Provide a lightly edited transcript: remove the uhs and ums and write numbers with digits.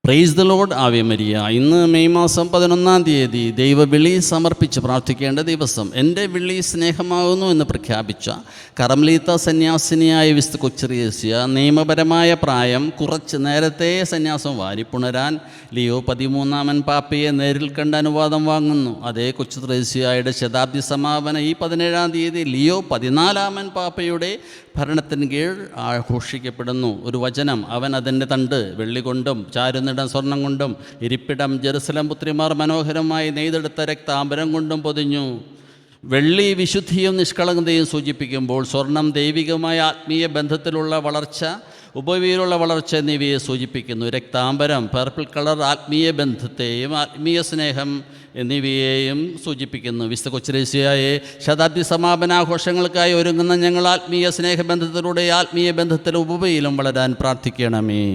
Praise the Lord. Ave Maria. ഇന്ന് May മാസം 11 ദൈവവിളി സമർപ്പിച്ച് പ്രാർത്ഥിക്കേണ്ട ദിവസം. എൻ്റെ വിളി സ്നേഹമാകുന്നു എന്ന് പ്രഖ്യാപിച്ച കർമ്മലീത്ത സന്യാസിനിയായ വിശുദ്ധ കൊച്ചറിയേസ്യ നിയമപരമായ പ്രായം കുറച്ച് നേരത്തെ സന്യാസം വാരിപ്പുണരാൻ ലിയോ 13 പാപ്പയെ നേരിൽ കണ്ട് അനുവാദം വാങ്ങുന്നു. അതേ കൊച്ചുത്രേസ്യയുടെ ശതാബ്ദി സമാപന ഈ 17 ലിയോ 14 പാപ്പയുടെ ഭരണത്തിന് കീഴ് ആഘോഷിക്കപ്പെടുന്നു. ഒരു വചനം, അവൻ അതിൻ്റെ തണ്ട് വെള്ളി കൊണ്ടും ചാരുന്നിടം സ്വർണം കൊണ്ടും ഇരിപ്പിടം ജെറുസലേം പുത്രിമാർ മനോഹരമായി നെയ്തെടുത്ത രക്താംബരം കൊണ്ടും പൊതിഞ്ഞു. വെള്ളി വിശുദ്ധിയും നിഷ്കളങ്കതയും സൂചിപ്പിക്കുമ്പോൾ സ്വർണം ദൈവികമായ ആത്മീയ ബന്ധത്തിലുള്ള വളർച്ച, ഉപവിയിലുള്ള വളർച്ച എന്നിവയെ സൂചിപ്പിക്കുന്നു. രക്താംബരം പർപ്പിൾ കളർ ആത്മീയ ബന്ധത്തെയും ആത്മീയ സ്നേഹം എന്നിവയെയും സൂചിപ്പിക്കുന്നു. വിശുദ്ധ കൊച്ചുത്രേസ്യയെ ശതാബ്ദി സമാപനാഘോഷങ്ങൾക്കായി ഒരുങ്ങുന്ന ഞങ്ങൾ ആത്മീയ സ്നേഹബന്ധത്തിലൂടെ ആത്മീയ ബന്ധത്തിലും ഉപവിയിലും വളരാൻ പ്രാർത്ഥിക്കണമേ.